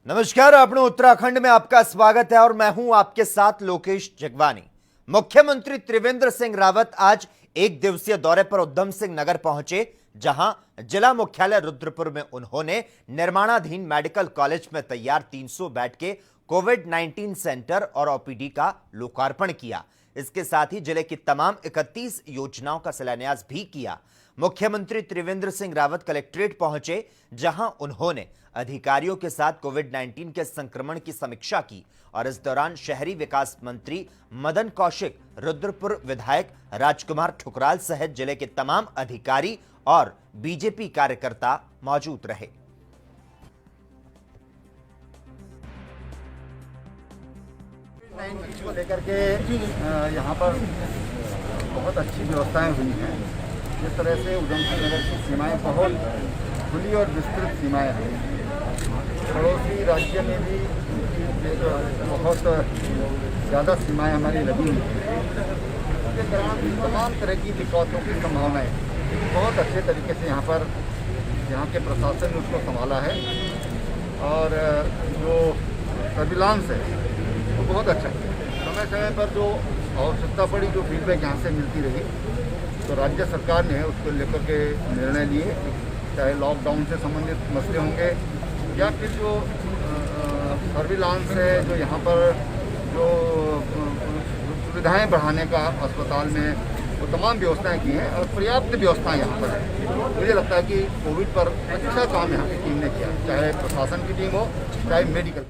नमस्कार, अपने उत्तराखंड में आपका स्वागत है और मैं हूं आपके साथ लोकेश जगवानी। मुख्यमंत्री त्रिवेंद्र सिंह रावत आज एक दिवसीय दौरे पर उधम सिंह नगर पहुंचे, जहां जिला मुख्यालय रुद्रपुर में उन्होंने निर्माणाधीन मेडिकल कॉलेज में तैयार 300 बेड के कोविड-19 सेंटर और ओपीडी का लोकार्पण किया। इसके साथ ही जिले की तमाम 31 योजनाओं का शिलान्यास भी किया। मुख्यमंत्री त्रिवेंद्र सिंह रावत कलेक्ट्रेट पहुंचे, जहां उन्होंने अधिकारियों के साथ कोविड-19 के संक्रमण की समीक्षा की और इस दौरान शहरी विकास मंत्री मदन कौशिक, रुद्रपुर विधायक राजकुमार ठुकराल सहित जिले के तमाम अधिकारी और बीजेपी कार्यकर्ता मौजूद रहे। को लेकर के यहाँ पर बहुत अच्छी व्यवस्थाएं हुई हैं। जिस तरह से उधम सिंह नगर की सीमाएं बहुत खुली और विस्तृत सीमाएं हैं। पड़ोसी राज्य में भी बहुत ज़्यादा सीमाएं हमारी लगी हुई हैं। इसके दौरान तमाम तरह की दिक्कतों की संभावनाएं बहुत अच्छे तरीके से यहाँ के प्रशासन ने उसको संभाला है और जो सर्विलांस है वो बहुत अच्छा है। समय समय पर जो आवश्यकता पड़ी, जो फीडबैक यहाँ से मिलती रही, तो राज्य सरकार ने उसको लेकर के निर्णय लिए, चाहे लॉकडाउन से संबंधित मसले होंगे या फिर जो सर्विलांस है, जो यहाँ पर जो सुविधाएं बढ़ाने का अस्पताल में वो तमाम व्यवस्थाएं की हैं और पर्याप्त व्यवस्थाएं यहाँ पर हैं। मुझे लगता है कि कोविड पर अच्छा काम यहाँ की टीम ने किया, चाहे प्रशासन की टीम हो चाहे मेडिकल।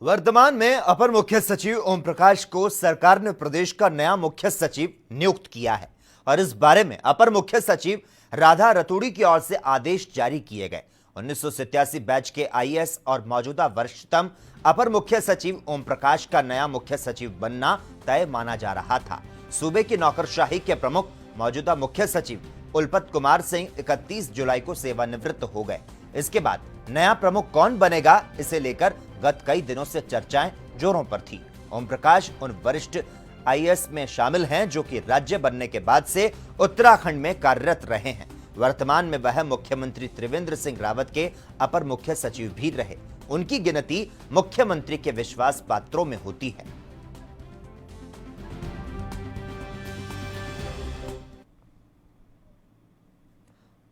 वर्तमान में अपर मुख्य सचिव ओम प्रकाश को सरकार ने प्रदेश का नया मुख्य सचिव नियुक्त किया है और इस बारे में अपर मुख्य सचिव राधा रतूड़ी की ओर से आदेश जारी किए गए। 1987 बैच के आईएएस और मौजूदा वरिष्ठतम अपर मुख्य सचिव ओम प्रकाश का नया मुख्य सचिव बनना तय माना जा रहा था। सूबे की नौकरशाही के प्रमुख मौजूदा मुख्य सचिव उल्पत कुमार सिंह 31 जुलाई को सेवानिवृत्त हो गए। इसके बाद नया प्रमुख कौन बनेगा, इसे लेकर गत कई दिनों से चर्चाएं जोरों पर थी। ओम प्रकाश उन वरिष्ठ आईएएस में शामिल हैं जो कि राज्य बनने के बाद से उत्तराखंड में कार्यरत रहे हैं। वर्तमान में वह मुख्यमंत्री त्रिवेंद्र सिंह रावत के अपर मुख्य सचिव भी रहे। उनकी गिनती मुख्यमंत्री के विश्वास पात्रों में होती है।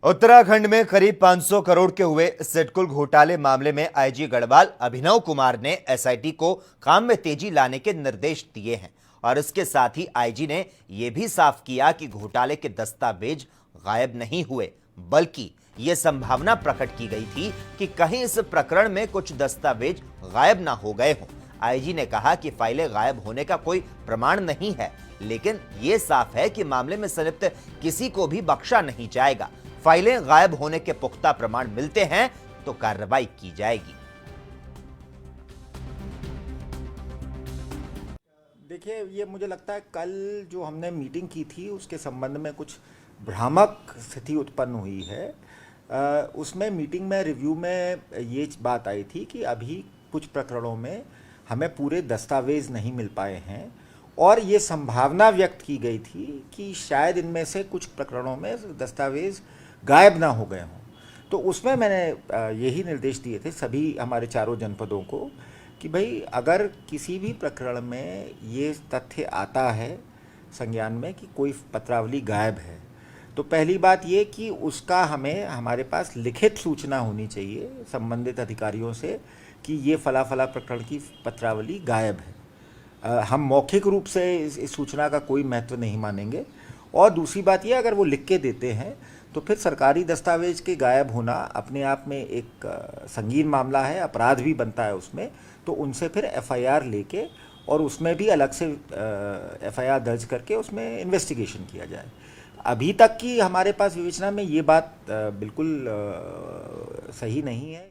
उत्तराखंड में करीब 500 करोड़ के हुए सिडकुल घोटाले मामले में आईजी गढ़वाल अभिनव कुमार ने एसआईटी को काम में तेजी लाने के निर्देश दिए हैं और इसके साथ ही आईजी ने यह भी साफ किया कि घोटाले के दस्तावेज गायब नहीं हुए, बल्कि यह संभावना प्रकट की गई थी कि कहीं इस प्रकरण में कुछ दस्तावेज गायब ना हो गए हों। आईजी ने कहा कि फाइलें गायब होने का कोई प्रमाण नहीं है, लेकिन यह साफ है कि मामले में संलिप्त किसी को भी बख्शा नहीं जाएगा। फाइलें गायब होने के पुख्ता प्रमाण मिलते हैं तो कार्रवाई की जाएगी। देखिए, ये मुझे लगता है कल जो हमने मीटिंग की थी उसके संबंध में कुछ भ्रामक स्थिति उत्पन्न हुई है। उसमें मीटिंग में रिव्यू में ये बात आई थी कि अभी कुछ प्रकरणों में हमें पूरे दस्तावेज नहीं मिल पाए हैं और ये संभावना व्यक्त की गई थी कि शायद इनमें से कुछ प्रकरणों में दस्तावेज गायब ना हो गए हों। तो उसमें मैंने यही निर्देश दिए थे सभी हमारे चारों जनपदों को कि भाई अगर किसी भी प्रकरण में ये तथ्य आता है संज्ञान में कि कोई पत्रावली गायब है, तो पहली बात ये कि उसका हमारे पास लिखित सूचना होनी चाहिए संबंधित अधिकारियों से कि ये फला फला प्रकरण की पत्रावली गायब है। हम मौखिक रूप से इस सूचना का कोई महत्व नहीं मानेंगे। और दूसरी बात ये, अगर वो लिख के देते हैं तो फिर सरकारी दस्तावेज के गायब होना अपने आप में एक संगीन मामला है, अपराध भी बनता है उसमें। तो उनसे फिर एफआईआर लेके और उसमें भी अलग से एफआईआर दर्ज करके उसमें इन्वेस्टिगेशन किया जाए। अभी तक की हमारे पास विवेचना में ये बात बिल्कुल सही नहीं है।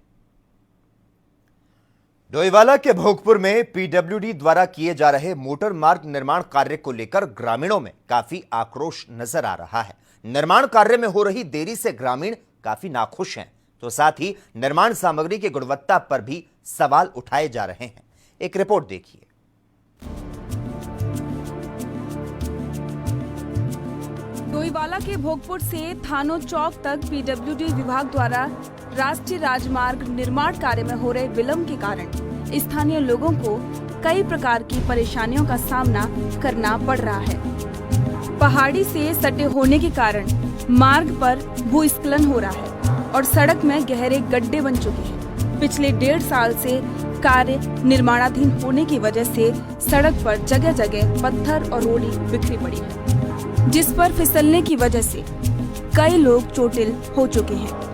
डोईवाला के भोगपुर में पीडब्ल्यूडी द्वारा किए जा रहे मोटर मार्ग निर्माण कार्य को लेकर ग्रामीणों में काफी आक्रोश नजर आ रहा है। निर्माण कार्य में हो रही देरी से ग्रामीण काफी नाखुश हैं, तो साथ ही निर्माण सामग्री की गुणवत्ता पर भी सवाल उठाए जा रहे हैं। एक रिपोर्ट देखिए। डोईवाला के भोगपुर से थानो चौक तक पीडब्ल्यूडी विभाग द्वारा राष्ट्रीय राजमार्ग निर्माण कार्य में हो रहे विलंब के कारण स्थानीय लोगों को कई प्रकार की परेशानियों का सामना करना पड़ रहा है। पहाड़ी से सटे होने के कारण मार्ग पर भूस्खलन हो रहा है और सड़क में गहरे गड्ढे बन चुके हैं। पिछले 1.5 साल से कार्य निर्माणाधीन होने की वजह से सड़क पर जगह जगह पत्थर और रोड़ी बिखरी पड़ी है, जिस पर फिसलने की वजह से कई लोग चोटिल हो चुके हैं।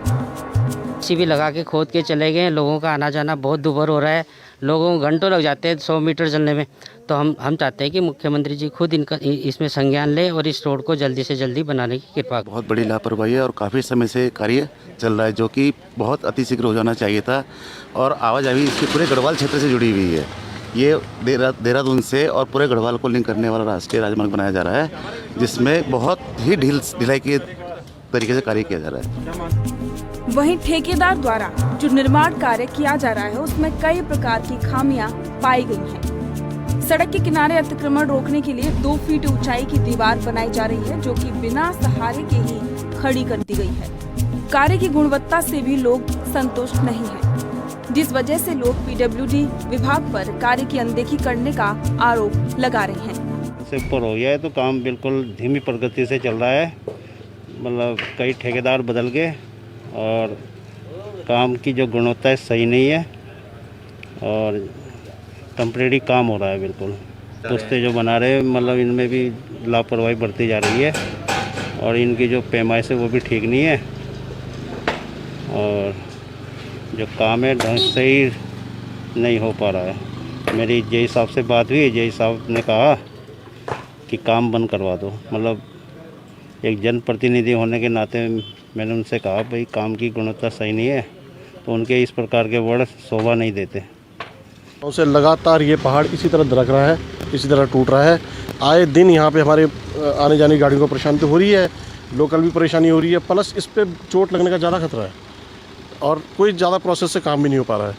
भी लगा के खोद के चले गए। लोगों का आना जाना बहुत दुभर हो रहा है। लोगों को घंटों लग जाते हैं 100 मीटर चलने में। तो हम चाहते हैं कि मुख्यमंत्री जी खुद इसमें संज्ञान ले और इस रोड को जल्दी से जल्दी बनाने की कृपा। बहुत बड़ी लापरवाही है और काफ़ी समय से कार्य चल रहा है, जो कि बहुत अतिशीघ्र हो जाना चाहिए था। और आवाजाही इसके पूरे गढ़वाल क्षेत्र से जुड़ी हुई है। ये देहरादून से और पूरे गढ़वाल को लिंक करने वाला राष्ट्रीय राजमार्ग बनाया जा रहा है, जिसमें बहुत ही ढिलाई के तरीके से कार्य किया जा रहा है। वहीं ठेकेदार द्वारा जो निर्माण कार्य किया जा रहा है उसमें कई प्रकार की खामियां पाई गई हैं। सड़क के किनारे अतिक्रमण रोकने के लिए 2 फीट ऊंचाई की दीवार बनाई जा रही है, जो कि बिना सहारे के ही खड़ी कर दी गई है। कार्य की गुणवत्ता से भी लोग संतुष्ट नहीं हैं, जिस वजह से लोग पीडब्ल्यूडी विभाग पर कार्य की अनदेखी करने का आरोप लगा रहे हैं। से ऊपर हो गया है तो काम बिल्कुल धीमी प्रगति से चल रहा है। मतलब कई ठेकेदार बदल गए और काम की जो गुणवत्ता है सही नहीं है और टेम्परेरी काम हो रहा है बिल्कुल। पुस्ते जो बना रहे हैं मतलब इनमें भी लापरवाही बढ़ती जा रही है और इनकी जो पैमाइश है वो भी ठीक नहीं है और जो काम है ढंग से ही नहीं हो पा रहा है। मेरी जेई साहब से बात हुई, जेई साहब ने कहा कि काम बंद करवा दो। मतलब एक जनप्रतिनिधि होने के नाते मैंने उनसे कहा भाई काम की गुणवत्ता सही नहीं है, तो उनके इस प्रकार के वर्ड शोभा नहीं देते। उसे लगातार ये पहाड़ इसी तरह दरक रहा है, इसी तरह टूट रहा है। आए दिन यहाँ पे हमारे आने जाने गाड़ियों को परेशानी तो हो रही है, लोकल भी परेशानी हो रही है, प्लस इस पर चोट लगने का ज़्यादा खतरा है और कोई ज़्यादा प्रोसेस से काम भी नहीं हो पा रहा है।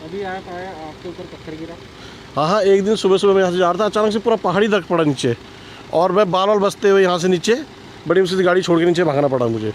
अभी आप आए, आपके ऊपर पत्थर गिरा? हाँ, एक दिन सुबह मैं यहाँ से जा रहा था, अचानक से पूरा पहाड़ी दरक पड़ा नीचे और मैं बाल बसते हुए यहाँ से नीचे बड़ी मुश्किल से गाड़ी छोड़ के नीचे भागना पड़ा मुझे।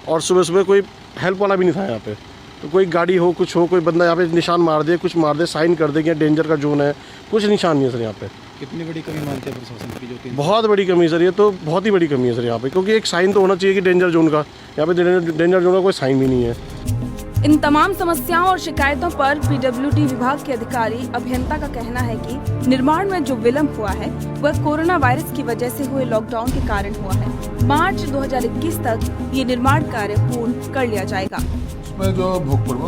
और सुबह कोई हेल्प वाला भी नहीं था यहाँ पे, तो कोई गाड़ी हो कुछ हो, कोई बंदा यहाँ पे निशान मार दे, कुछ मार दे, साइन कर दे कि डेंजर का जोन है, कुछ निशान नहीं है सर यहाँ पे। कितनी बड़ी कमी मानते हैं प्रशासन की? जो बहुत बड़ी कमी है सर, ये तो बहुत ही बड़ी कमी है सर यहाँ पे, क्योंकि एक साइन तो होना चाहिए कि डेंजर जोन का। यहाँ पे डेंजर जोन का कोई साइन भी नहीं है। इन तमाम समस्याओं और शिकायतों पर पीडब्ल्यूडी विभाग के अधिकारी अभियंता का कहना है कि निर्माण में जो विलंब हुआ है वह कोरोना वायरस की वजह से हुए लॉकडाउन के कारण हुआ है। मार्च 2021 तक ये निर्माण कार्य पूर्ण कर लिया जाएगा। उसमें जो भूतपूर्व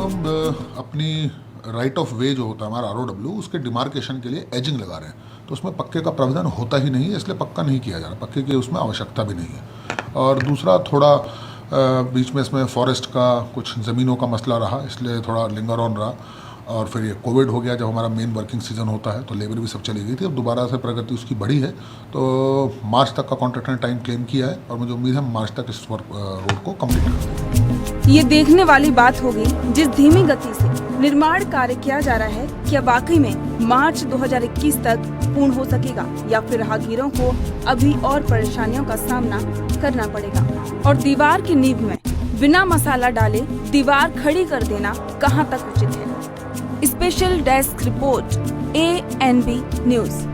अपनी राइट ऑफ वे जो होता है हमारा ROW, उसके डिमार्केशन के लिए एजिंग लगा रहे हैं, तो उसमें पक्के का प्रावधान होता ही नहीं है, इसलिए पक्का नहीं किया जा रहा। पक्के की उसमें आवश्यकता भी नहीं है। और दूसरा थोड़ा बीच में इसमें फॉरेस्ट का कुछ ज़मीनों का मसला रहा, इसलिए थोड़ा लिंगर ऑन रहा। और फिर ये कोविड हो गया, जब हमारा मेन वर्किंग सीजन होता है तो लेबर भी सब चली गई थी। अब दोबारा से प्रगति उसकी बढ़ी है, तो मार्च तक का कॉन्ट्रैक्टर ने टाइम क्लेम किया है और मुझे उम्मीद है मार्च तक इस रोड को कंप्लीट कर देंगे। ये देखने वाली बात होगी जिस धीमी गति से निर्माण कार्य किया जा रहा है, क्या वाकई में मार्च 2021 तक पूर्ण हो सकेगा या फिर राहगीरों को अभी और परेशानियों का सामना करना पड़ेगा। और दीवार की नींव में बिना मसाला डाले दीवार खड़ी कर देना कहाँ तक उचित है। Special desk report ANB news.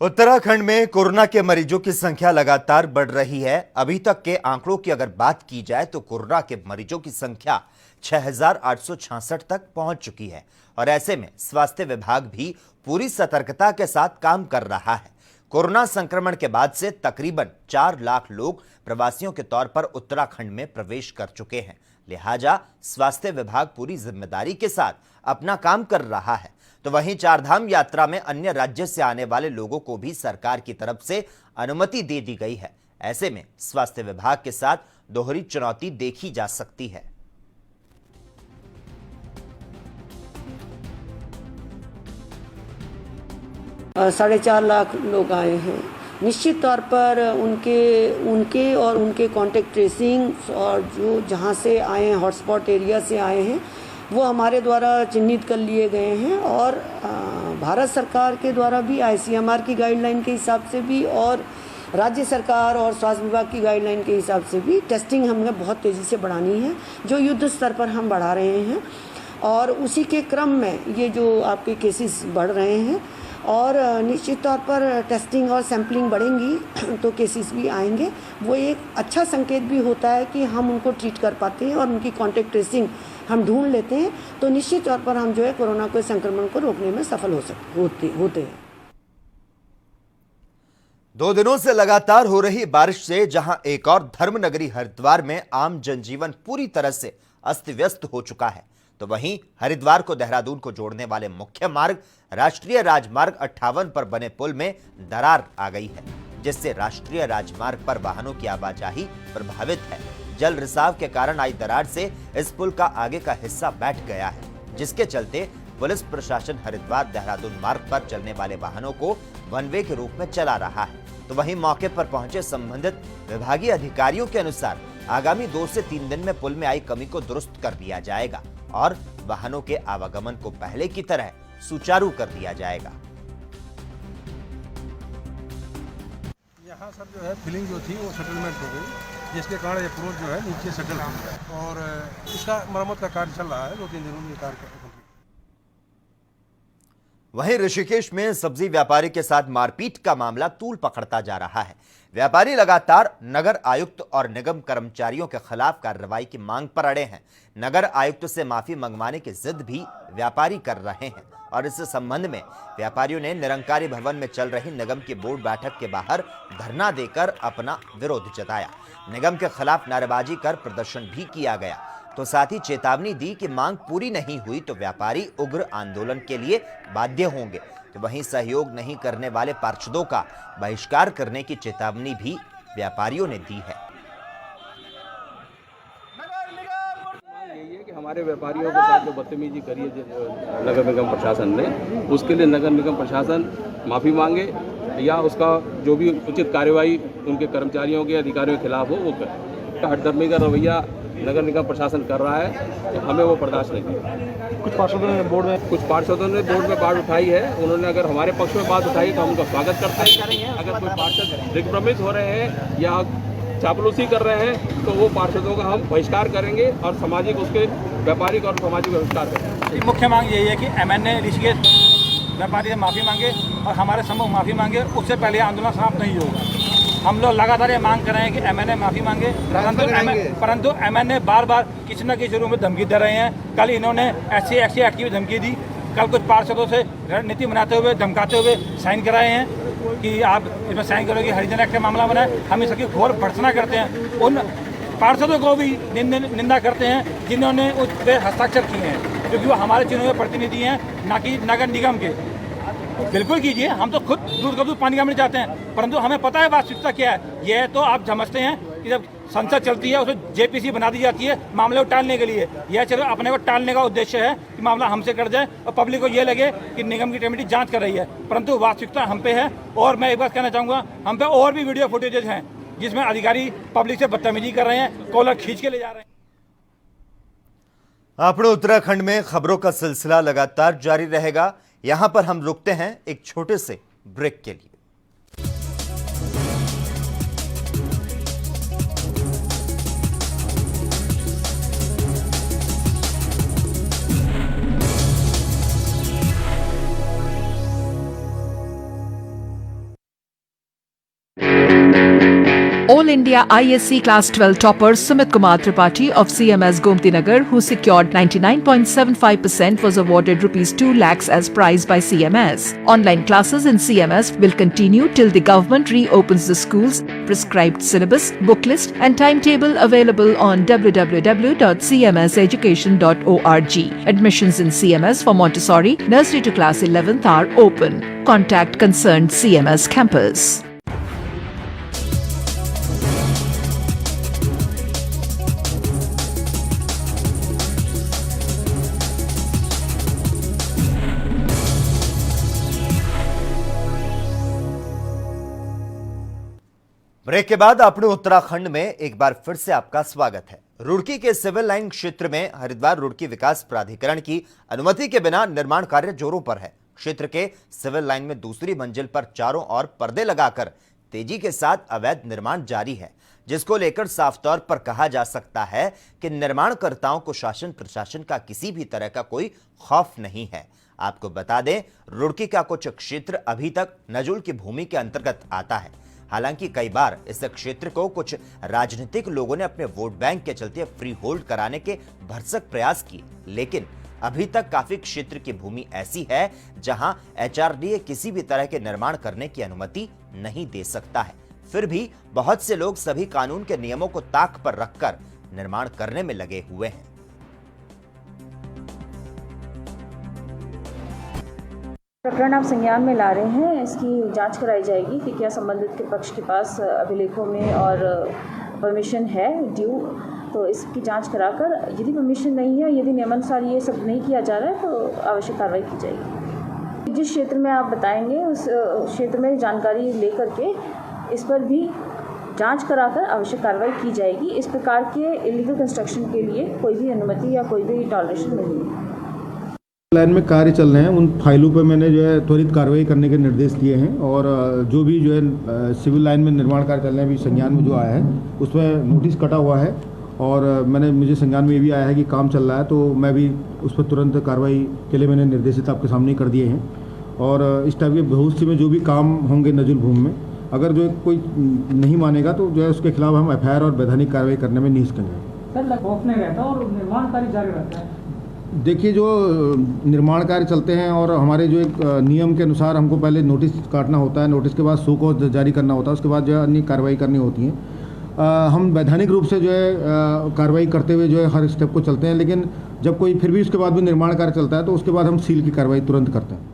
Uttarakhand में कोरोना के मरीजों की संख्या लगातार बढ़ रही है। अभी तक के आंकड़ों की अगर बात की जाए तो कोरोना के मरीजों की संख्या 6,866 तक पहुंच चुकी है और ऐसे में स्वास्थ्य विभाग भी पूरी सतर्कता के साथ काम कर रहा है। कोरोना संक्रमण के बाद से तकरीबन 4 लाख लोग प्रवासियों के तौर पर उत्तराखंड में प्रवेश कर चुके हैं। लिहाजा स्वास्थ्य विभाग पूरी जिम्मेदारी के साथ अपना काम कर रहा है। तो वहीं चारधाम यात्रा में अन्य राज्य से आने वाले लोगों को भी सरकार की तरफ से अनुमति दे दी गई है। ऐसे में स्वास्थ्य विभाग के साथ दोहरी चुनौती देखी जा सकती है। साढ़े 4 लाख लोग आए हैं। निश्चित तौर पर उनके और उनके कॉन्टेक्ट ट्रेसिंग और जो जहाँ से आए हैं, हॉटस्पॉट एरिया से आए हैं, वो हमारे द्वारा चिन्हित कर लिए गए हैं और भारत सरकार के द्वारा भी ICMR की गाइडलाइन के हिसाब से भी और राज्य सरकार और स्वास्थ्य विभाग की गाइडलाइन के हिसाब से भी टेस्टिंग हमें बहुत तेज़ी से बढ़ानी है, जो युद्ध स्तर पर हम बढ़ा रहे हैं। और उसी के क्रम में ये जो आपके केसेस बढ़ रहे हैं और निश्चित तौर पर टेस्टिंग और सैम्पलिंग बढ़ेंगी तो केसेस भी आएंगे। वो एक अच्छा संकेत भी होता है कि हम उनको ट्रीट कर पाते हैं और उनकी कॉन्टैक्ट ट्रेसिंग हम ढूंढ लेते हैं, तो निश्चित तौर पर हम जो है कोरोना के संक्रमण को रोकने में सफल होते हैं। 2 दिनों से लगातार हो रही बारिश से जहां एक और धर्मनगरी हरिद्वार में आम जनजीवन पूरी तरह से अस्त व्यस्त हो चुका है, तो वहीं हरिद्वार को देहरादून को जोड़ने वाले मुख्य मार्ग राष्ट्रीय राजमार्ग 58 पर बने पुल में दरार आ गई है, जिससे राष्ट्रीय राजमार्ग पर वाहनों की आवाजाही प्रभावित है। जल रिसाव के कारण आई दरार से इस पुल का आगे का हिस्सा बैठ गया है, जिसके चलते पुलिस प्रशासन हरिद्वार देहरादून मार्ग पर चलने वाले वाहनों को वन वे के रूप में चला रहा है। तो वहीं मौके पर पहुंचे संबंधित विभागीय अधिकारियों के अनुसार आगामी 2 से 3 दिन में पुल में आई कमी को दुरुस्त कर दिया जाएगा और वाहनों के आवागमन को पहले की तरह सुचारू कर दिया जाएगा। यहाँ सर जो है फिलिंग जो थी वो सेटलमेंट हो गई, जिसके कारण ये पुल जो है नीचे सेटल हो गया और इसका मरम्मत का कार्य चल रहा है। 2-3 दिनों में ये कार्य। वहीं ऋषिकेश में सब्जी व्यापारी के साथ मारपीट का मामला तूल पकड़ता जा रहा है। व्यापारी लगातार नगर आयुक्त और निगम कर्मचारियों के खिलाफ कार्रवाई की मांग पर अड़े हैं। नगर आयुक्त से माफी मंगवाने की जिद भी व्यापारी कर रहे हैं और इस संबंध में व्यापारियों ने निरंकारी भवन में चल रही निगम की बोर्ड बैठक के बाहर धरना देकर अपना विरोध जताया। निगम के खिलाफ नारेबाजी कर प्रदर्शन भी किया गया, तो साथ ही चेतावनी दी कि मांग पूरी नहीं हुई तो व्यापारी उग्र आंदोलन के लिए बाध्य होंगे। तो वहीं सहयोग नहीं करने वाले पार्षदों का बहिष्कार करने की चेतावनी भी व्यापारियों ने दी है। यही है कि हमारे व्यापारियों के साथ जो बदतमीजी करी है नगर निगम प्रशासन ने, उसके लिए नगर निगम प्रशासन माफ़ी मांगे या उसका जो भी उचित कार्रवाई उनके कर्मचारियों के अधिकारियों के खिलाफ हो वो करे। हठधर्मी का रवैया नगर निगम प्रशासन कर रहा है तो हमें वो बर्दाश्त नहीं है। कुछ पार्षदों ने बोर्ड में बात उठाई है। उन्होंने अगर हमारे पक्ष में बात उठाई तो हम उनका स्वागत करते हैं। अगर कोई पार्षद दिग्भ्रमित हो रहे हैं या चापलूसी कर रहे हैं तो वो पार्षदों का हम बहिष्कार करेंगे और सामाजिक उसके व्यापारिक और सामाजिक बहिष्कार करेंगे। मुख्य मांग यही है कि MNA ऋषिकेश व्यापारी से माफ़ी मांगे और हमारे समूह माफ़ी मांगे, उससे पहले आंदोलन समाप्त नहीं होगा। हम लोग लगातार ये मांग कर रहे हैं कि MNA माफ़ी मांगे, परंतु MNA बार बार किसी न किसी रूप में धमकी दे रहे हैं। कल इन्होंने SC एक्ट की भी धमकी दी। कल कुछ पार्षदों से रणनीति बनाते हुए धमकाते हुए साइन कराए हैं कि आप इसमें साइन करोगे, हरिजन एक्ट का मामला बनाए। हम इसकी घोर भर्त्सना करते हैं। उन पार्षदों को भी निंदा करते हैं जिन्होंने उस पर हस्ताक्षर किए हैं, क्योंकि वो हमारे चुने हुए प्रतिनिधि हैं, ना कि नगर निगम के। बिल्कुल कीजिए, हम तो खुद दूध का दूध पानी का मिल जाते हैं, परंतु हमें पता है वास्तविकता क्या है। यह तो आप समझते हैं कि जब संसद चलती है उसमें JPC बना दी जाती है मामले को टालने के लिए। यह चलो अपने को टालने का उद्देश्य है कि मामला हमसे कट जाए और पब्लिक को ये लगे कि निगम की कमेटी जांच कर रही है, परंतु वास्तविकता हम पे है। और मैं एक बात कहना चाहूँगा, हम पे और भी वीडियो फुटेजेस हैं जिसमें अधिकारी पब्लिक से बदतमीजी कर रहे हैं, कॉलर खींच के ले जा रहे हैं। अपने उत्तराखंड में खबरों का सिलसिला लगातार जारी रहेगा। यहां पर हम रुकते हैं एक छोटे से ब्रेक के लिए। All India ISC Class 12 topper Sumit Kumar Tripathi of CMS Gomti Nagar, who secured 99.75%, was awarded ₹2 lakhs as prize by CMS. Online classes in CMS will continue till the government reopens the schools. Prescribed syllabus, book list and timetable available on www.cmseducation.org. Admissions in CMS for Montessori, nursery to class 11th are open. Contact concerned CMS campus. Break के बाद अपने उत्तराखंड में एक बार फिर से आपका स्वागत है। रुड़की के सिविल लाइन क्षेत्र में हरिद्वार रुड़की विकास प्राधिकरण की अनुमति के बिना निर्माण कार्य जोरों पर है। क्षेत्र के सिविल लाइन में दूसरी मंजिल पर चारों ओर पर्दे लगाकर तेजी के साथ अवैध निर्माण जारी है, जिसको लेकर साफ तौर पर कहा जा सकता है कि निर्माणकर्ताओं को शासन प्रशासन का किसी भी तरह का कोई खौफ नहीं है। आपको बता दें, रुड़की का कुछ क्षेत्र अभी तक नजुल की भूमि के अंतर्गत आता है। हालांकि कई बार इस क्षेत्र को कुछ राजनीतिक लोगों ने अपने वोट बैंक के चलते फ्री होल्ड कराने के भरसक प्रयास किए, लेकिन अभी तक काफी क्षेत्र की भूमि ऐसी है जहां एचआरडीए किसी भी तरह के निर्माण करने की अनुमति नहीं दे सकता है। फिर भी बहुत से लोग सभी कानून के नियमों को ताक पर रखकर निर्माण करने में लगे हुए हैं। प्रकरण आप संज्ञान में ला रहे हैं, इसकी जांच कराई जाएगी कि क्या संबंधित के पक्ष के पास अभिलेखों में और परमिशन है ड्यू, तो इसकी जांच कराकर यदि परमिशन नहीं है, यदि नियमानुसार ये सब नहीं किया जा रहा है तो आवश्यक कार्रवाई की जाएगी। जिस क्षेत्र में आप बताएंगे उस क्षेत्र में जानकारी लेकर के इस पर भी जांच कराकर आवश्यक कार्रवाई की जाएगी। इस प्रकार के इलीगल कंस्ट्रक्शन के लिए कोई भी अनुमति या कोई भी टॉलरेशन नहीं है। लाइन में कार्य चल रहे हैं, उन फाइलों पर मैंने जो है त्वरित कार्रवाई करने के निर्देश दिए हैं और जो भी जो है सिविल लाइन में निर्माण कार्य चल रहे हैं, अभी संज्ञान में जो आया है उसमें नोटिस कटा हुआ है और मुझे संज्ञान में ये भी आया है कि काम चल रहा है, तो मैं भी उस पर तुरंत कार्रवाई के लिए मैंने निर्देशित आपके सामने कर दिए हैं। और इस टाइप के भविष्य में जो भी काम होंगे नजुल भूमि में, अगर जो कोई नहीं मानेगा तो जो है उसके खिलाफ हम एफआईआर और वैधानिक कार्रवाई करने में निष्कंठ हैं। खौफ नहीं रहता और निर्माण कार्य जारी रहता है। देखिए, जो निर्माण कार्य चलते हैं और हमारे जो एक नियम के अनुसार हमको पहले नोटिस काटना होता है, नोटिस के बाद शो कॉज जारी करना होता है, उसके बाद जो है अन्य कार्रवाई करनी होती है। हम वैधानिक रूप से जो है कार्रवाई करते हुए जो है हर स्टेप को चलते हैं, लेकिन जब कोई फिर भी उसके बाद भी निर्माण कार्य चलता है तो उसके बाद हम सील की कार्रवाई तुरंत करते हैं।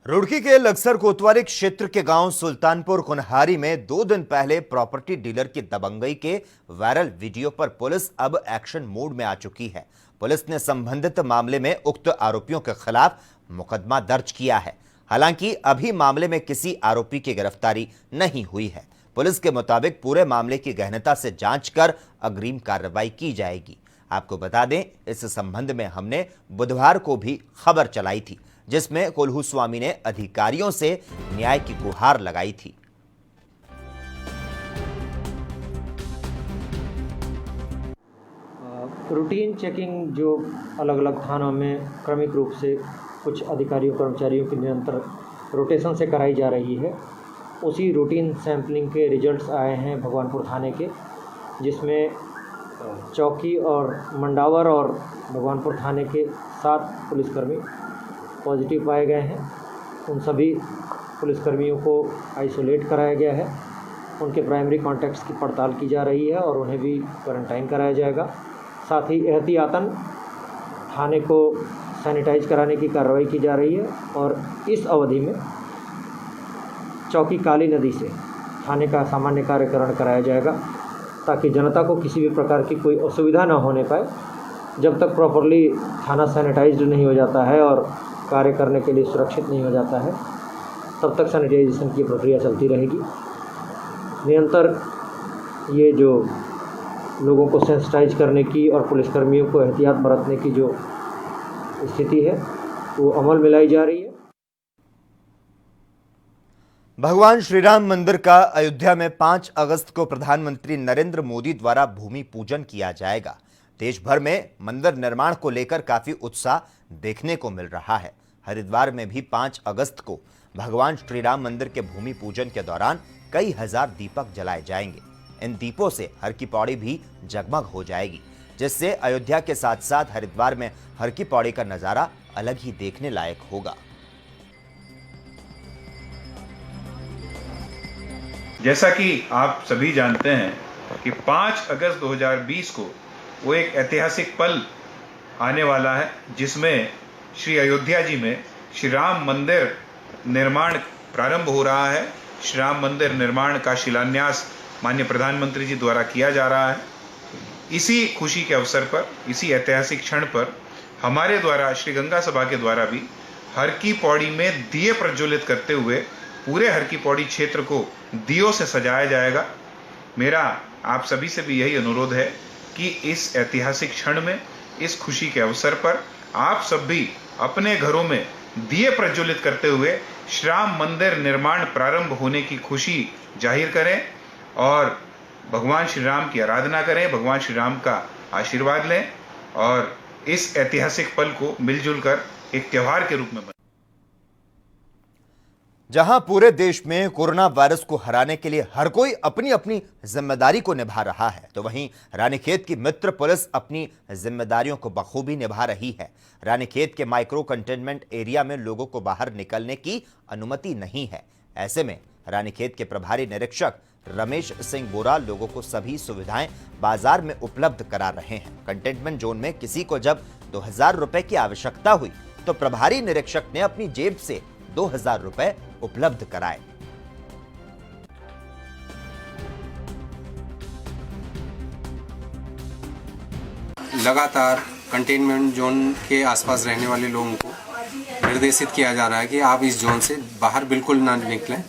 रुड़की के लक्सर कोतवाली क्षेत्र के गांव सुल्तानपुर कुनहारी में 2 दिन पहले प्रॉपर्टी डीलर की दबंगई के वायरल वीडियो पर पुलिस अब एक्शन मोड में आ चुकी है। पुलिस ने संबंधित मामले में उक्त आरोपियों के खिलाफ मुकदमा दर्ज किया है। हालांकि अभी मामले में किसी आरोपी की गिरफ्तारी नहीं हुई है। पुलिस के मुताबिक पूरे मामले की गहनता से जांच कर अग्रिम कार्रवाई की जाएगी। आपको बता दें, इस संबंध में हमने बुधवार को भी खबर चलाई थी, जिसमें कोल्हू स्वामी ने अधिकारियों से न्याय की गुहार लगाई थी। रूटीन चेकिंग जो अलग अलग थानों में क्रमिक रूप से कुछ अधिकारियों कर्मचारियों की निरंतर रोटेशन से कराई जा रही है, उसी रूटीन सैंपलिंग के रिजल्ट्स आए हैं भगवानपुर थाने के, जिसमें चौकी और मंडावर और भगवानपुर थाने के 7 पुलिसकर्मी पॉजिटिव पाए गए हैं। उन सभी पुलिसकर्मियों को आइसोलेट कराया गया है, उनके प्राइमरी कॉन्टैक्ट्स की पड़ताल की जा रही है और उन्हें भी क्वारंटाइन कराया जाएगा। साथ ही एहतियातन थाने को सैनिटाइज कराने की कार्रवाई की जा रही है और इस अवधि में चौकी काली नदी से थाने का सामान्य कार्यकरण कराया जाएगा, ताकि जनता को किसी भी प्रकार की कोई असुविधा न होने पाए। जब तक प्रॉपरली थाना सैनिटाइज्ड नहीं हो जाता है और कार्य करने के लिए सुरक्षित नहीं हो जाता है, तब तक सैनिटाइजेशन की प्रक्रिया चलती रहेगी। निरंतर ये जो लोगों को सेंसिटाइज करने की और पुलिसकर्मियों को एहतियात बरतने की जो स्थिति है वो अमल में लाई जा रही है। भगवान श्री राम मंदिर का अयोध्या में 5 अगस्त को प्रधानमंत्री नरेंद्र मोदी द्वारा भूमि पूजन किया जाएगा। देश भर में मंदिर निर्माण को लेकर काफी उत्साह देखने को मिल रहा है। हरिद्वार में भी 5 अगस्त को भगवान श्री राम मंदिर के भूमि पूजन के दौरान कई हजार दीपक जलाए जाएंगे। इन दीपों से हर की पौड़ी भी जगमग हो जाएगी, जिससे अयोध्या के साथ साथ हरिद्वार में हर की पौड़ी का नजारा अलग ही देखने लायक होगा। जैसा कि आप सभी जानते हैं कि 5 अगस्त 2020 को वो एक ऐतिहासिक पल आने वाला है, जिसमें श्री अयोध्या जी में श्री राम मंदिर निर्माण प्रारंभ हो रहा है। श्री राम मंदिर निर्माण का शिलान्यास माननीय प्रधानमंत्री जी द्वारा किया जा रहा है। इसी खुशी के अवसर पर, इसी ऐतिहासिक क्षण पर हमारे द्वारा श्री गंगा सभा के द्वारा भी हर की पौड़ी में दिए प्रज्वलित करते हुए पूरे हर की पौड़ी क्षेत्र को दियों से सजाया जाएगा। मेरा आप सभी से भी यही अनुरोध है कि इस ऐतिहासिक क्षण में, इस खुशी के अवसर पर आप सब भी अपने घरों में दिए प्रज्वलित करते हुए श्री राम मंदिर निर्माण प्रारंभ होने की खुशी जाहिर करें और भगवान श्री राम की आराधना करें, भगवान श्री राम का आशीर्वाद लें और इस ऐतिहासिक पल को मिलजुल कर एक त्योहार के रूप में मनाएं। जहां पूरे देश में कोरोना वायरस को हराने के लिए हर कोई अपनी अपनी जिम्मेदारी को निभा रहा है, तो वहीं रानीखेत की मित्र पुलिस अपनी जिम्मेदारियों को बखूबी निभा रही है। रानीखेत के माइक्रो कंटेनमेंट एरिया में लोगों को बाहर निकलने की अनुमति नहीं है। ऐसे में रानीखेत के प्रभारी निरीक्षक रमेश सिंह बोरा लोगों को सभी सुविधाएं बाजार में उपलब्ध करा रहे हैं। कंटेनमेंट जोन में किसी को जब 2000 रुपए की आवश्यकता हुई तो प्रभारी निरीक्षक ने अपनी जेब से 2000 रुपए उपलब्ध कराए। लगातार कंटेनमेंट जोन के आसपास रहने वाले लोगों को निर्देशित किया जा रहा है कि आप इस जोन से बाहर बिल्कुल ना निकलें,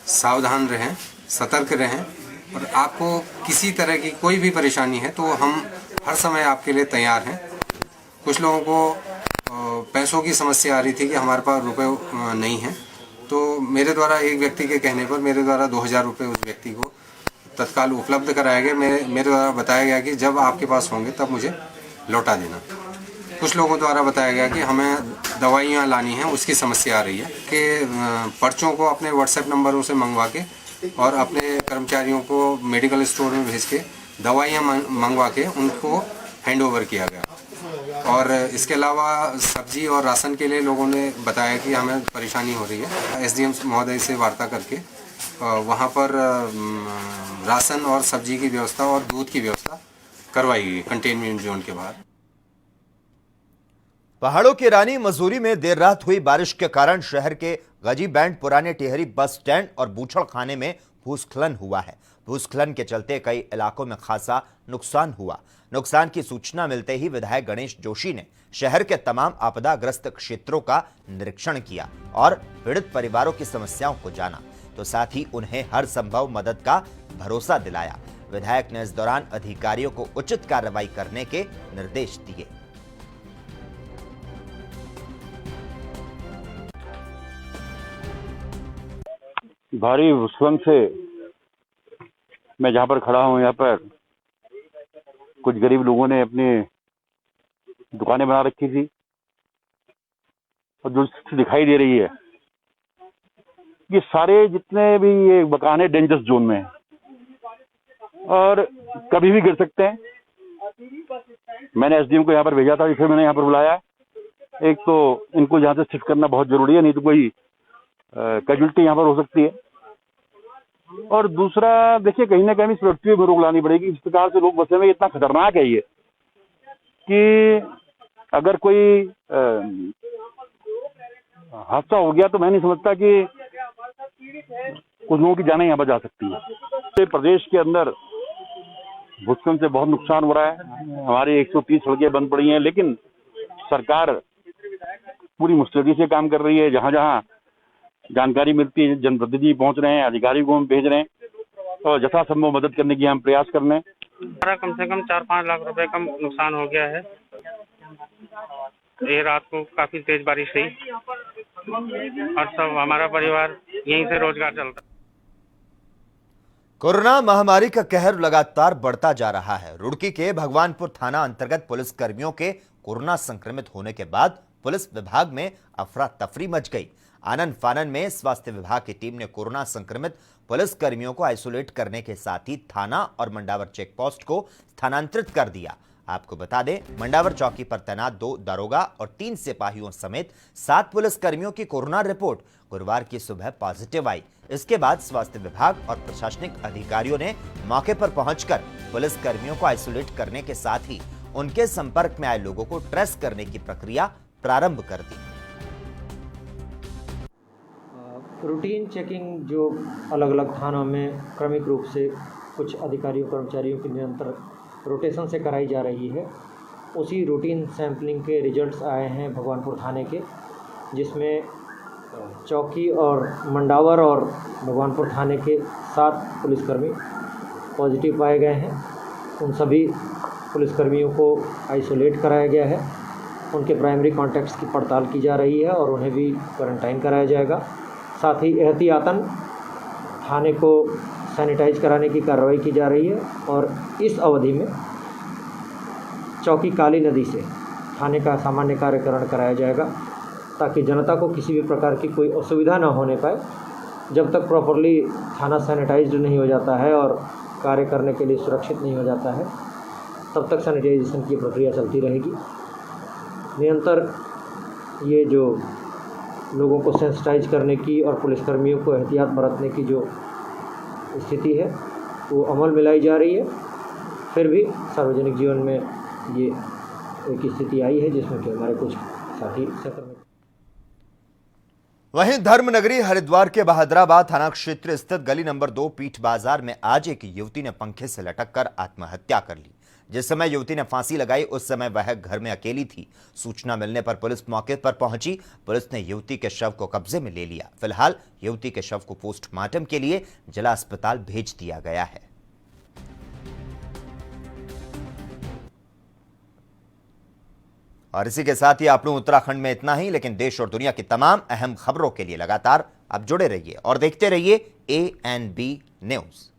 सावधान रहें, सतर्क रहें और आपको किसी तरह की कोई भी परेशानी है तो हम हर समय आपके लिए तैयार हैं। कुछ लोगों को पैसों की समस्या आ रही थी कि हमारे पास रुपए नहीं हैं, तो मेरे द्वारा एक व्यक्ति के कहने पर मेरे द्वारा 2000 रुपये उस व्यक्ति को तत्काल उपलब्ध कराया गया। मेरे द्वारा बताया गया कि जब आपके पास होंगे तब मुझे लौटा देना। कुछ लोगों द्वारा बताया गया कि हमें दवाइयाँ लानी हैं, उसकी समस्या आ रही है कि पर्चों को अपने व्हाट्सएप नंबरों से मंगवा के और अपने कर्मचारियों को मेडिकल स्टोर में भेज के दवाइयाँ मंगवा के उनको हैंड ओवर किया गया। और इसके अलावा सब्जी और राशन के लिए लोगों ने बताया कि हमें परेशानी हो रही है। एसडीएम महोदय से वार्ता करके वहाँ पर राशन और सब्जी की व्यवस्था और दूध की व्यवस्था करवाई गई कंटेनमेंट जोन के बाहर। पहाड़ों की रानी मसूरी में देर रात हुई बारिश के कारण शहर के गजी बैंड पुराने टिहरी बस स्टैंड और बूचड़ खाने में भूस्खलन हुआ है। भूस्खलन के चलते कई इलाकों में खासा नुकसान हुआ। नुकसान की सूचना मिलते ही विधायक गणेश जोशी ने शहर के तमाम आपदाग्रस्त क्षेत्रों का निरीक्षण किया और पीड़ित परिवारों की समस्याओं को जाना, तो साथ ही उन्हें हर संभव मदद का भरोसा दिलाया। विधायक ने इस दौरान अधिकारियों को उचित कार्रवाई करने के निर्देश दिए। भारी भूस्खलन से मैं जहाँ पर खड़ा हूँ, यहाँ पर कुछ गरीब लोगों ने अपनी दुकानें बना रखी थी और जो दिखाई दे रही है ये सारे जितने भी ये मकान है डेंजरस जोन में है और कभी भी गिर सकते हैं। मैंने एसडीएम को यहाँ पर भेजा था, इसे मैंने यहाँ पर बुलाया। एक तो इनको यहाँ से शिफ्ट करना बहुत जरूरी है, नहीं तो कोई कैजुअल्टी यहाँ पर हो सकती है। और दूसरा देखिए, कहीं ना कहीं सुरक्षा में रोक लानी पड़ेगी। इस प्रकार से लोग बसे में, इतना खतरनाक है ये कि अगर कोई हादसा हो गया तो मैं नहीं समझता कि कुछ लोगों की जानें यहाँ पर जा सकती है। प्रदेश के अंदर भूस्खलन से बहुत नुकसान हो रहा है। हमारी 130 सड़कें बंद पड़ी हैं, लेकिन सरकार पूरी मुस्तैदी से काम कर रही है। जहाँ जहाँ जानकारी मिलती है जनप्रतिनिधि पहुंच रहे हैं, अधिकारी को हम भेज रहे हैं और यथासंभव मदद करने की हम प्रयास कर रहे हैं। कम से कम 4-5 लाख रुपए का नुकसान हो गया है। ये रात को काफी तेज बारिश हुई और सब हमारा परिवार यहीं से रोजगार चलता। कोरोना महामारी का कहर लगातार बढ़ता जा रहा है। रुड़की के भगवानपुर थाना अंतर्गत पुलिस कर्मियों के कोरोना संक्रमित होने के बाद पुलिस विभाग में अफरा तफरी मच गई। आनन फानन में स्वास्थ्य विभाग की टीम ने कोरोना संक्रमित पुलिस कर्मियों को आइसोलेट करने के साथ ही थाना और मंडावर चेक पोस्ट को स्थानांतरित कर दिया। आपको बता दें, मंडावर चौकी पर तैनात 2 दारोगा और 3 सिपाहियों समेत 7 पुलिस कर्मियों की कोरोना रिपोर्ट गुरुवार की सुबह पॉजिटिव आई। इसके बाद स्वास्थ्य विभाग और प्रशासनिक अधिकारियों ने मौके पर पहुंचकर पुलिस कर्मियों को आइसोलेट करने के साथ ही उनके संपर्क में आए लोगों को ट्रेस करने की प्रक्रिया प्रारंभ कर दी। रूटीन चेकिंग जो अलग अलग थानों में क्रमिक रूप से कुछ अधिकारियों कर्मचारियों की निरंतर रोटेशन से कराई जा रही है, उसी रूटीन सैंपलिंग के रिजल्ट्स आए हैं भगवानपुर थाने के, जिसमें चौकी और मंडावर और भगवानपुर थाने के 7 पुलिसकर्मी पॉजिटिव पाए गए हैं। उन सभी पुलिसकर्मियों को आइसोलेट कराया गया है। उनके प्राइमरी कॉन्टैक्ट्स की पड़ताल की जा रही है और उन्हें भी क्वारंटाइन कराया जाएगा। साथ ही एहतियातन थाने को सैनिटाइज कराने की कार्रवाई की जा रही है और इस अवधि में चौकी काली नदी से थाने का सामान्य कार्यकरण कराया जाएगा ताकि जनता को किसी भी प्रकार की कोई असुविधा न होने पाए। जब तक प्रॉपरली थाना सैनिटाइज्ड नहीं हो जाता है और कार्य करने के लिए सुरक्षित नहीं हो जाता है तब तक सैनिटाइजेशन की प्रक्रिया चलती रहेगी। निरंतर ये जो लोगों को सेंसिटाइज करने की और पुलिसकर्मियों को एहतियात बरतने की जो स्थिति है वो अमल में लाई जा रही है। फिर भी सार्वजनिक जीवन में ये एक स्थिति आई है जिसमें कि हमारे कुछ साथी संक्रमित। वहीं धर्मनगरी हरिद्वार के बहादुराबाद थाना क्षेत्र स्थित गली नंबर 2 पीठ बाजार में आज एक युवती ने पंखे से लटककर आत्महत्या कर ली। जिस समय युवती ने फांसी लगाई उस समय वह घर में अकेली थी। सूचना मिलने पर पुलिस मौके पर पहुंची। पुलिस ने युवती के शव को कब्जे में ले लिया। फिलहाल युवती के शव को पोस्टमार्टम के लिए जिला अस्पताल भेज दिया गया है। और इसी के साथ ही आप लोग उत्तराखंड में इतना ही, लेकिन देश और दुनिया की तमाम अहम खबरों के लिए लगातार आप जुड़े रहिए और देखते रहिए ANB न्यूज़।